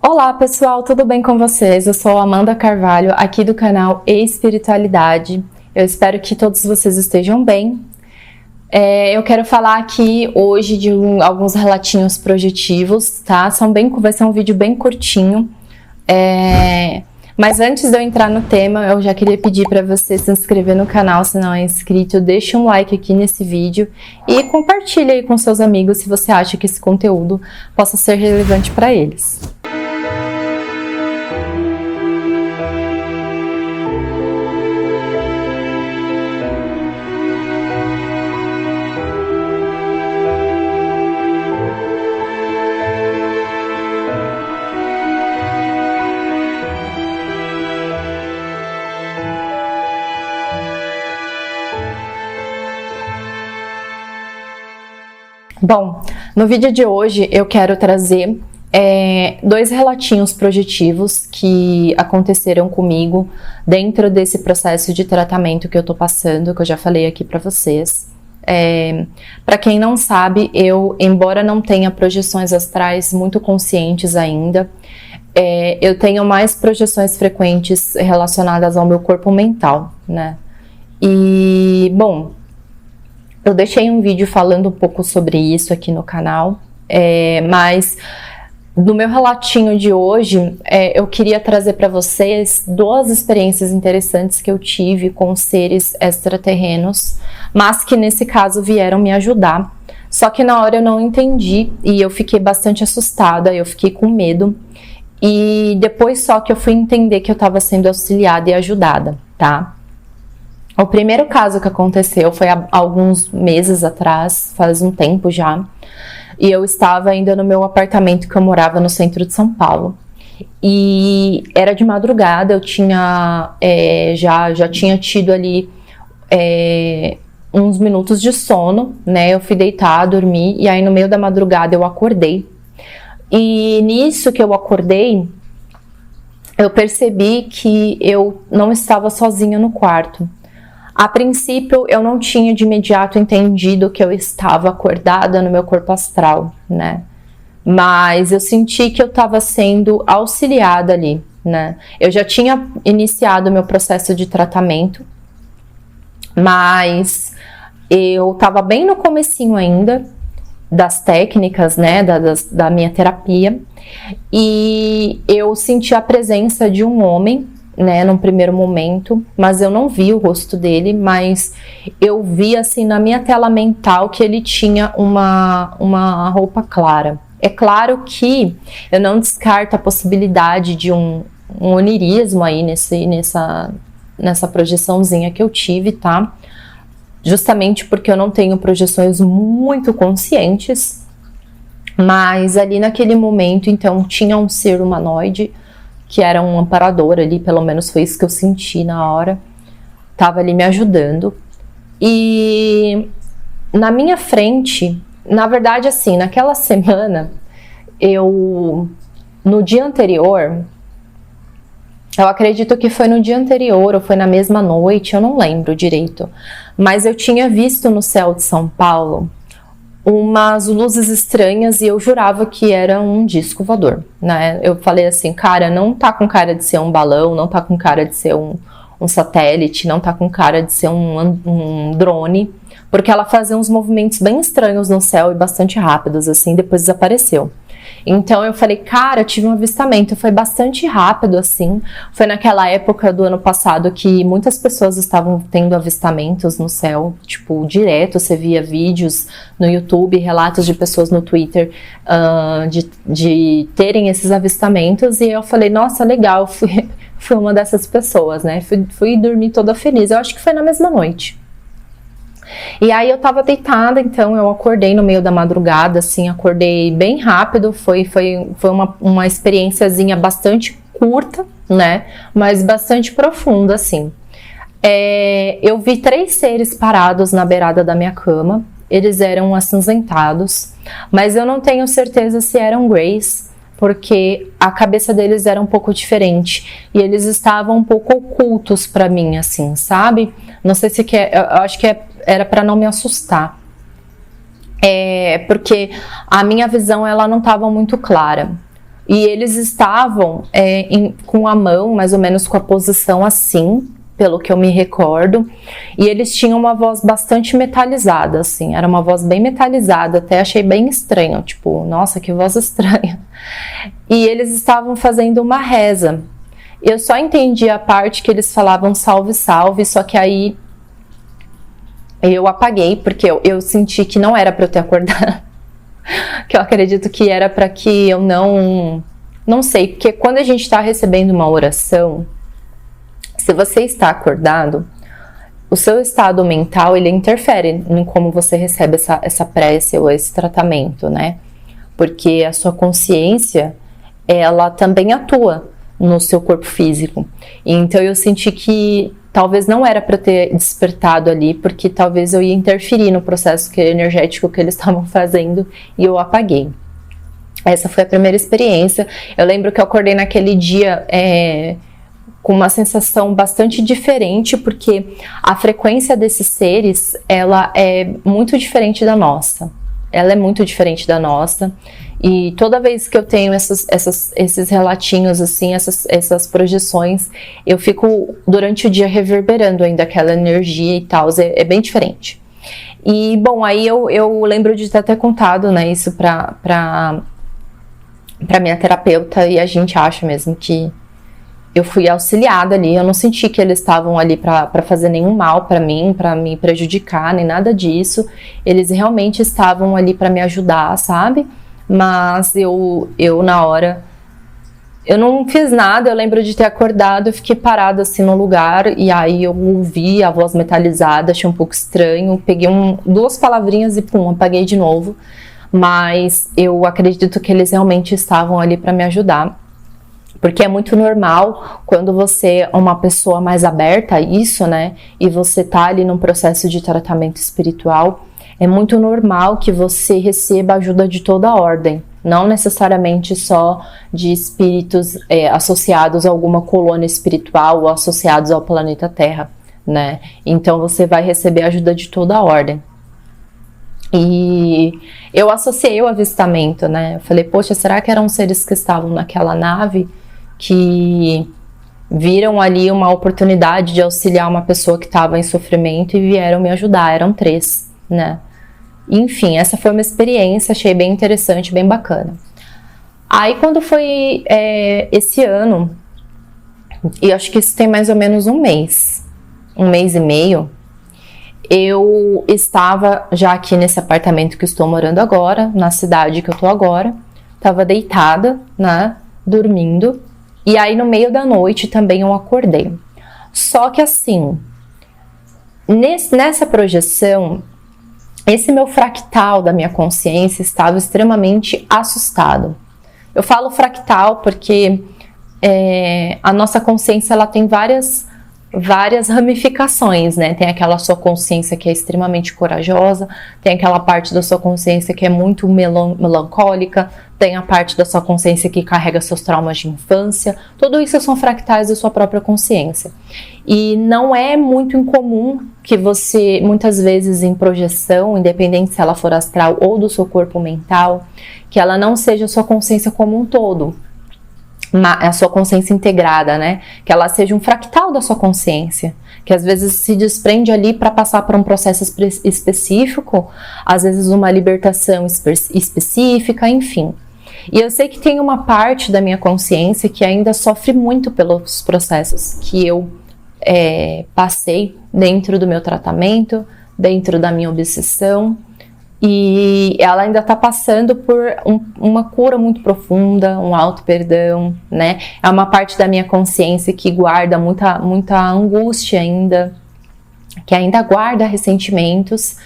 Olá pessoal, tudo bem com vocês? Eu sou a Amanda Carvalho, aqui do canal Espiritualidade. Eu espero que todos vocês estejam bem. Eu quero falar aqui hoje de alguns relatinhos projetivos, tá? Vai ser um vídeo bem curtinho. Mas antes de eu entrar no tema, eu já queria pedir para você se inscrever no canal, se não é inscrito, deixa um like aqui nesse vídeo e compartilha aí com seus amigos se você acha que esse conteúdo possa ser relevante para eles. Bom, no vídeo de hoje eu quero trazer dois relatinhos projetivos que aconteceram comigo dentro desse processo de tratamento que eu tô passando, que eu já falei aqui pra vocês. Para quem não sabe, embora não tenha projeções astrais muito conscientes ainda, eu tenho mais projeções frequentes relacionadas ao meu corpo mental, né? E, bom, eu deixei um vídeo falando um pouco sobre isso aqui no canal, mas no meu relatinho de hoje, eu queria trazer para vocês duas experiências interessantes que eu tive com seres extraterrenos, mas que nesse caso vieram me ajudar. Só que na hora eu não entendi e eu fiquei bastante assustada, eu fiquei com medo. E depois só que eu fui entender que eu estava sendo auxiliada e ajudada, tá? O primeiro caso que aconteceu foi há alguns meses atrás, faz um tempo já, e eu estava ainda no meu apartamento que eu morava no centro de São Paulo. E era de madrugada, eu tinha, já tinha tido ali uns minutos de sono, né? Eu fui deitar, dormir, e aí no meio da madrugada eu acordei. E nisso que eu acordei, eu percebi que eu não estava sozinha no quarto. A princípio, eu não tinha de imediato entendido que eu estava acordada no meu corpo astral, né? Mas eu senti que eu estava sendo auxiliada ali, né? Eu já tinha iniciado o meu processo de tratamento, mas eu estava bem no comecinho ainda das técnicas, né? Da minha terapia. E eu senti a presença de um homem, né, num primeiro momento, mas eu não vi o rosto dele, mas eu vi assim na minha tela mental que ele tinha uma roupa clara. É claro que eu não descarto a possibilidade de um onirismo aí nessa projeçãozinha que eu tive, tá? Justamente porque eu não tenho projeções muito conscientes, mas ali naquele momento, então, tinha um ser humanoide que era um amparador ali, pelo menos foi isso que eu senti na hora, tava ali me ajudando. E na minha frente, na verdade assim, naquela semana, no dia anterior, eu acredito que foi no dia anterior ou foi na mesma noite, eu não lembro direito, mas eu tinha visto no céu de São Paulo umas luzes estranhas e eu jurava que era um disco voador, né? Eu falei assim, cara, não tá com cara de ser um balão, não tá com cara de ser um satélite, não tá com cara de ser um drone, porque ela fazia uns movimentos bem estranhos no céu e bastante rápidos, assim, depois desapareceu. Então eu falei, cara, eu tive um avistamento, foi bastante rápido assim, foi naquela época do ano passado que muitas pessoas estavam tendo avistamentos no céu, tipo, direto, você via vídeos no YouTube, relatos de pessoas no Twitter de terem esses avistamentos, e eu falei, nossa, legal, fui uma dessas pessoas, né, fui dormir toda feliz, eu acho que foi na mesma noite. E aí eu tava deitada, então eu acordei no meio da madrugada, assim, acordei bem rápido, foi uma experiênciazinha bastante curta, né, mas bastante profunda, assim. Eu vi 3 seres parados na beirada da minha cama, eles eram acinzentados, mas eu não tenho certeza se eram greys, porque a cabeça deles era um pouco diferente e eles estavam um pouco ocultos para mim, assim, sabe? Não sei se eu acho que era para não me assustar. Porque a minha visão ela não estava muito clara. E eles estavam com a mão, mais ou menos com a posição assim, pelo que eu me recordo. E eles tinham uma voz bastante metalizada, assim. Era uma voz bem metalizada, até achei bem estranho. Tipo, nossa, que voz estranha. E eles estavam fazendo uma reza. Eu só entendi a parte que eles falavam salve, salve, só que aí eu apaguei, porque eu senti que não era para eu ter acordado. Que eu acredito que era para que eu não sei, porque quando a gente está recebendo uma oração, se você está acordado, o seu estado mental, ele interfere em como você recebe essa prece ou esse tratamento, né? Porque a sua consciência, ela também atua no seu corpo físico. Então eu senti que talvez não era para ter despertado ali, porque talvez eu ia interferir no processo energético que eles estavam fazendo e eu apaguei. Essa foi a primeira experiência. Eu lembro que eu acordei naquele dia com uma sensação bastante diferente, porque a frequência desses seres, ela é muito diferente da nossa. Ela é muito diferente da nossa. E toda vez que eu tenho esses relatinhos, assim, essas projeções, eu fico durante o dia reverberando ainda aquela energia e tal, é bem diferente. E, bom, aí eu lembro de ter até contado, né, isso pra minha terapeuta, e a gente acha mesmo que eu fui auxiliada ali, eu não senti que eles estavam ali pra fazer nenhum mal pra mim, pra me prejudicar, nem nada disso. Eles realmente estavam ali pra me ajudar, sabe? Mas eu na hora, eu não fiz nada. Eu lembro de ter acordado, eu fiquei parada assim no lugar, e aí eu ouvi a voz metalizada, achei um pouco estranho, peguei duas palavrinhas e pum, apaguei de novo. Mas eu acredito que eles realmente estavam ali para me ajudar, porque é muito normal quando você é uma pessoa mais aberta a isso, né, e você tá ali num processo de tratamento espiritual, é muito normal que você receba ajuda de toda a ordem, não necessariamente só de espíritos associados a alguma colônia espiritual ou associados ao planeta Terra, né? Então você vai receber ajuda de toda a ordem. E eu associei o avistamento, né? Eu falei, poxa, será que eram seres que estavam naquela nave que viram ali uma oportunidade de auxiliar uma pessoa que estava em sofrimento e vieram me ajudar? Eram 3, né? Enfim, essa foi uma experiência, achei bem interessante, bem bacana. Aí quando foi esse ano, e acho que isso tem mais ou menos um mês e meio, eu estava já aqui nesse apartamento que estou morando agora, na cidade que eu tô agora, estava deitada, né, dormindo, e aí no meio da noite também eu acordei. Só que assim, nessa projeção, esse meu fractal da minha consciência estava extremamente assustado. Eu falo fractal porque a nossa consciência, ela tem várias ramificações, né? Tem aquela sua consciência que é extremamente corajosa, tem aquela parte da sua consciência que é muito melancólica, tem a parte da sua consciência que carrega seus traumas de infância. Tudo isso são fractais da sua própria consciência. E não é muito incomum que você, muitas vezes em projeção, independente se ela for astral ou do seu corpo mental, que ela não seja a sua consciência como um todo, a sua consciência integrada, né? Que ela seja um fractal da sua consciência, que às vezes se desprende ali para passar por um processo específico, às vezes uma libertação específica, enfim. E eu sei que tem uma parte da minha consciência que ainda sofre muito pelos processos que eu passei dentro do meu tratamento, dentro da minha obsessão, e ela ainda está passando por uma cura muito profunda, um auto-perdão, né? É uma parte da minha consciência que guarda muita angústia ainda, que ainda guarda ressentimentos,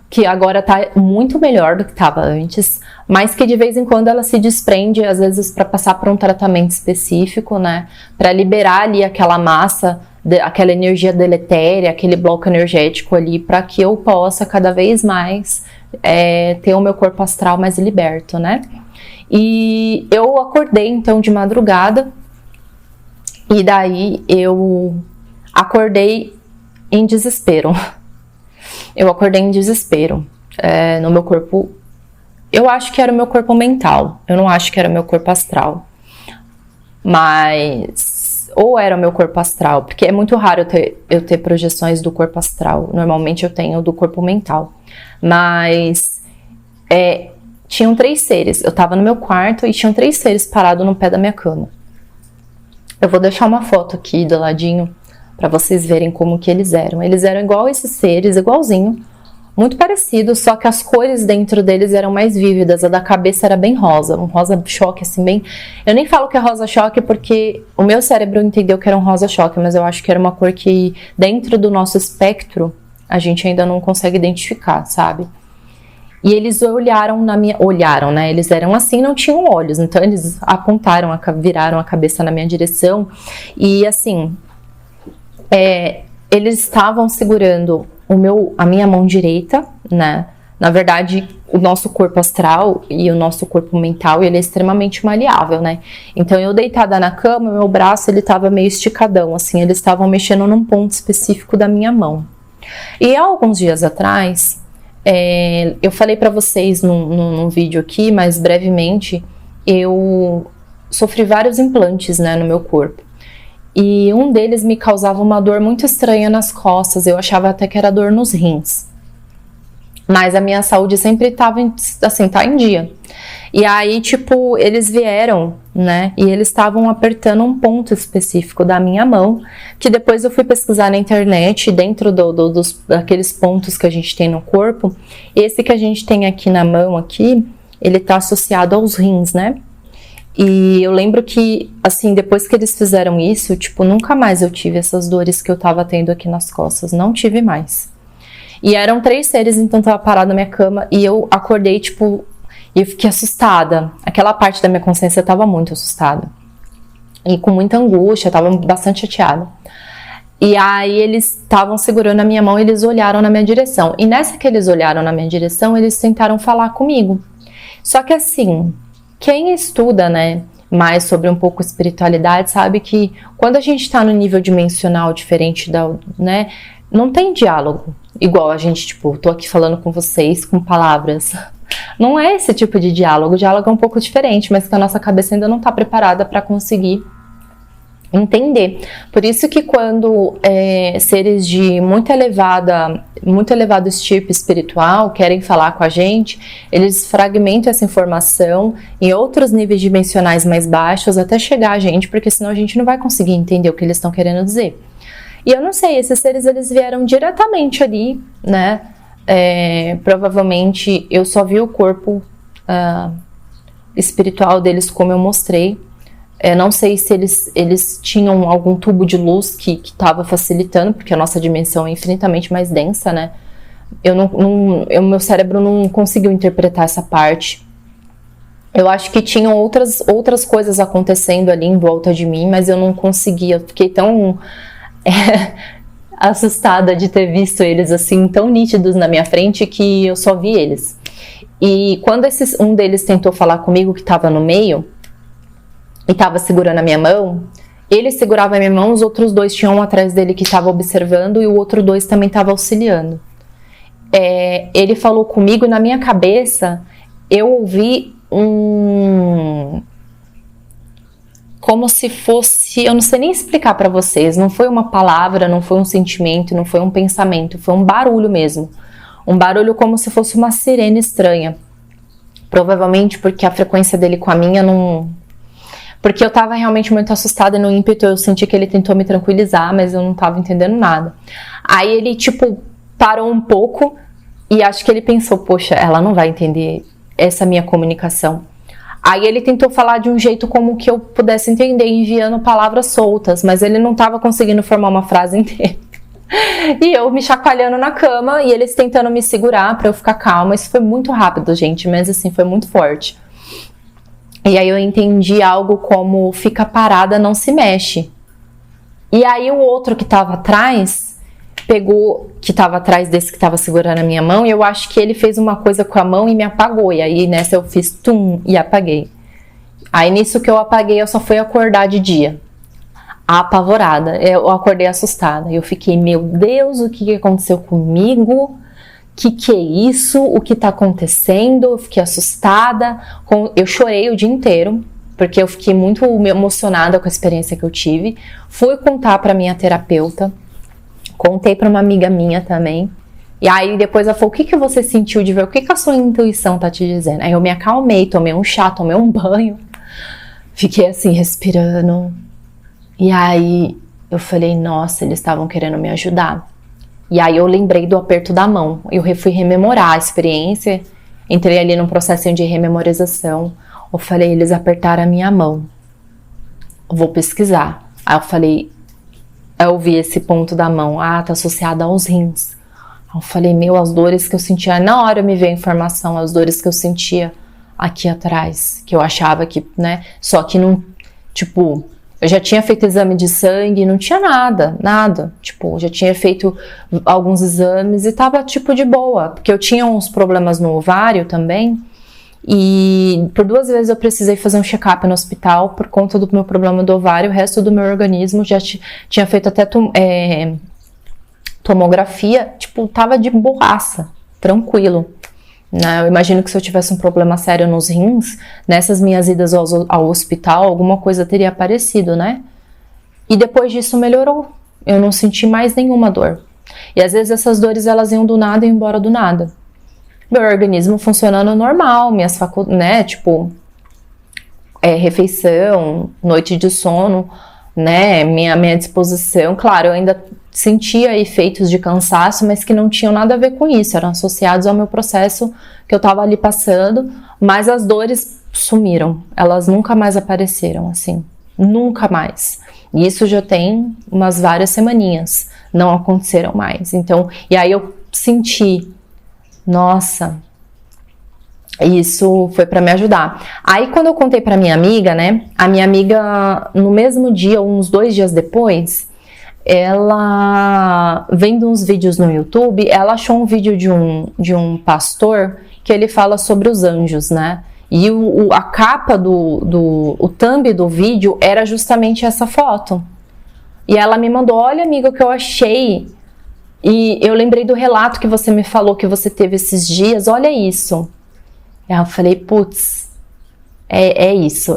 que agora está muito melhor do que estava antes, mas que de vez em quando ela se desprende, às vezes para passar por um tratamento específico, né? Para liberar ali aquela massa, aquela energia deletéria, aquele bloco energético ali, para que eu possa cada vez mais ter o meu corpo astral mais liberto, né? E eu acordei então de madrugada, e daí eu acordei em desespero. Eu acordei em desespero no meu corpo. Eu acho que era o meu corpo mental, eu não acho que era o meu corpo astral. mas ou era o meu corpo astral, porque é muito raro eu ter projeções do corpo astral, normalmente eu tenho do corpo mental, mas tinham 3 seres, eu tava no meu quarto e tinham 3 seres parados no pé da minha cama. Eu vou deixar uma foto aqui do ladinho para vocês verem como que eles eram. Eles eram igual esses seres, igualzinho, muito parecidos, só que as cores dentro deles eram mais vívidas. A da cabeça era bem rosa, um rosa choque, assim, bem... Eu nem falo que é rosa choque porque o meu cérebro entendeu que era um rosa choque, mas eu acho que era uma cor que, dentro do nosso espectro, a gente ainda não consegue identificar, sabe? E eles olharam, né? Eles eram assim, não tinham olhos, então eles apontaram, viraram a cabeça na minha direção e, assim, eles estavam segurando a minha mão direita, né? Na verdade, o nosso corpo astral e o nosso corpo mental, ele é extremamente maleável, né? Então, eu deitada na cama, meu braço, ele tava meio esticadão, assim, eles estavam mexendo num ponto específico da minha mão. E há alguns dias atrás, eu falei pra vocês num vídeo aqui, mas brevemente, eu sofri vários implantes, né, no meu corpo. E um deles me causava uma dor muito estranha nas costas, eu achava até que era dor nos rins. Mas a minha saúde sempre estava, assim, tá em dia. E aí, tipo, eles vieram, né, e eles estavam apertando um ponto específico da minha mão, que depois eu fui pesquisar na internet, dentro daqueles pontos que a gente tem no corpo, esse que a gente tem aqui na mão, aqui, ele tá associado aos rins, né? E eu lembro que, assim, depois que eles fizeram isso, tipo, nunca mais eu tive essas dores que eu tava tendo aqui nas costas, não tive mais. E eram 3 seres, então tava parado na minha cama e eu acordei, tipo, e eu fiquei assustada. Aquela parte da minha consciência tava muito assustada. E com muita angústia, tava bastante chateada. E aí eles estavam segurando a minha mão e eles olharam na minha direção. E nessa que eles olharam na minha direção, eles tentaram falar comigo. Só que assim, quem estuda, né, mais sobre um pouco espiritualidade, sabe que quando a gente tá no nível dimensional diferente né, não tem diálogo. Igual a gente, tipo, tô aqui falando com vocês com palavras. Não é esse tipo de diálogo. O diálogo é um pouco diferente, mas que a nossa cabeça ainda não tá preparada para conseguir entender. Por isso que quando seres de muito elevado estirpe espiritual querem falar com a gente, eles fragmentam essa informação em outros níveis dimensionais mais baixos até chegar a gente, porque senão a gente não vai conseguir entender o que eles estão querendo dizer. E eu não sei, esses seres eles vieram diretamente ali, né? Provavelmente eu só vi o corpo espiritual deles como eu mostrei. Não sei se eles tinham algum tubo de luz que estava facilitando, porque a nossa dimensão é infinitamente mais densa, né? Meu cérebro não conseguiu interpretar essa parte. Eu acho que tinham outras coisas acontecendo ali em volta de mim, mas eu não conseguia. Eu fiquei tão assustada de ter visto eles assim tão nítidos na minha frente que eu só vi eles. E quando um deles tentou falar comigo, que estava no meio e estava segurando a minha mão, ele segurava a minha mão, os outros 2 tinham um atrás dele que estava observando e o outro 2 também estava auxiliando. Ele falou comigo e na minha cabeça eu ouvi como se fosse, eu não sei nem explicar pra vocês, não foi uma palavra, não foi um sentimento, não foi um pensamento, foi um barulho mesmo. Um barulho como se fosse uma sirene estranha. Provavelmente porque a frequência dele com a minha não... Porque eu tava realmente muito assustada e no ímpeto eu senti que ele tentou me tranquilizar, mas eu não tava entendendo nada. Aí ele, tipo, parou um pouco e acho que ele pensou, poxa, ela não vai entender essa minha comunicação. Aí ele tentou falar de um jeito como que eu pudesse entender, enviando palavras soltas, mas ele não estava conseguindo formar uma frase inteira. E eu me chacoalhando na cama e eles tentando me segurar para eu ficar calma. Isso foi muito rápido, gente, mas assim, foi muito forte. E aí eu entendi algo como fica parada, não se mexe. E aí o outro que estava atrás que estava atrás desse que estava segurando a minha mão, e eu acho que ele fez uma coisa com a mão e me apagou, e aí nessa eu fiz tum e apaguei. Aí nisso que eu apaguei, eu só fui acordar de dia, apavorada, eu acordei assustada, eu fiquei, meu Deus, o que aconteceu comigo? Que é isso? O que tá acontecendo? Eu fiquei assustada, eu chorei o dia inteiro, porque eu fiquei muito emocionada com a experiência que eu tive. Fui contar para minha terapeuta, contei para uma amiga minha também. E aí depois ela falou, o que você sentiu de ver? O que a sua intuição tá te dizendo? Aí eu me acalmei, tomei um chá, tomei um banho. Fiquei assim, respirando. E aí eu falei, nossa, eles estavam querendo me ajudar. E aí eu lembrei do aperto da mão. Eu fui rememorar a experiência. Entrei ali num processo de rememorização. Eu falei, eles apertaram a minha mão. Eu vou pesquisar. Aí eu falei, eu vi esse ponto da mão. Ah, tá associado aos rins. Eu falei, as dores que eu sentia, na hora me veio a informação, as dores que eu sentia aqui atrás, que eu achava que, né, só que não, tipo, eu já tinha feito exame de sangue, não tinha nada, tipo, já tinha feito alguns exames e tava, tipo, de boa, porque eu tinha uns problemas no ovário também, e por 2 vezes eu precisei fazer um check-up no hospital por conta do meu problema do ovário, o resto do meu organismo já tinha feito até tomografia, tipo, tava de borraça, tranquilo, né? Eu imagino que se eu tivesse um problema sério nos rins, nessas minhas idas ao hospital, alguma coisa teria aparecido, né? E depois disso melhorou, eu não senti mais nenhuma dor. E às vezes essas dores, elas iam do nada e iam embora do nada. Meu organismo funcionando normal, minhas faculdades, né, tipo, refeição, noite de sono, né, minha disposição, claro, eu ainda sentia efeitos de cansaço, mas que não tinham nada a ver com isso, eram associados ao meu processo que eu tava ali passando, mas as dores sumiram, elas nunca mais apareceram, assim, nunca mais. E isso já tem umas várias semaninhas, não aconteceram mais. Então, e aí eu senti, nossa, isso foi para me ajudar. Aí quando eu contei para minha amiga, né, a minha amiga no mesmo dia, uns 2 dias depois, ela, vendo uns vídeos no YouTube, ela achou um vídeo de um pastor que ele fala sobre os anjos, né? E a capa o thumb do vídeo era justamente essa foto. E ela me mandou, olha amiga, o que eu achei. E eu lembrei do relato que você me falou que você teve esses dias, olha isso. Aí eu falei, putz, é isso,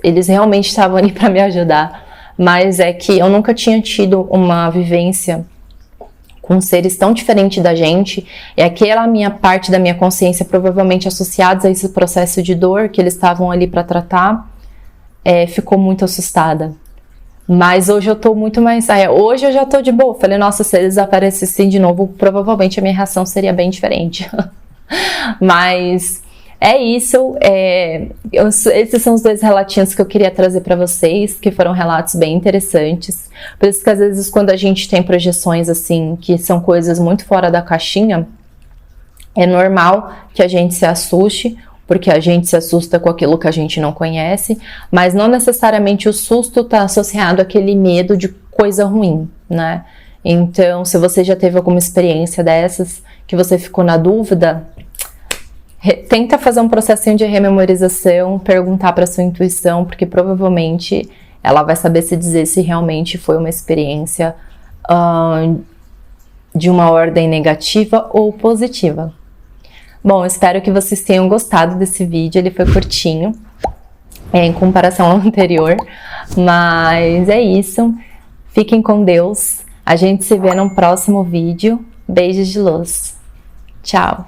eles realmente estavam ali para me ajudar. Mas é que eu nunca tinha tido uma vivência com seres tão diferentes da gente, e aquela minha parte da minha consciência provavelmente associados a esse processo de dor que eles estavam ali para tratar, ficou muito assustada. Mas hoje eu tô muito mais... hoje eu já tô de boa. Falei, nossa, se eles aparecessem de novo, provavelmente a minha reação seria bem diferente. Mas... é isso, esses são os 2 relatinhos que eu queria trazer para vocês, que foram relatos bem interessantes. Por isso que às vezes quando a gente tem projeções assim, que são coisas muito fora da caixinha, é normal que a gente se assuste, porque a gente se assusta com aquilo que a gente não conhece, mas não necessariamente o susto está associado àquele medo de coisa ruim, né? Então, se você já teve alguma experiência dessas, que você ficou na dúvida, tenta fazer um processinho de rememorização, perguntar para sua intuição, porque provavelmente ela vai saber se dizer se realmente foi uma experiência de uma ordem negativa ou positiva. Bom, espero que vocês tenham gostado desse vídeo, ele foi curtinho, em comparação ao anterior, mas é isso, fiquem com Deus, a gente se vê no próximo vídeo, beijos de luz, tchau!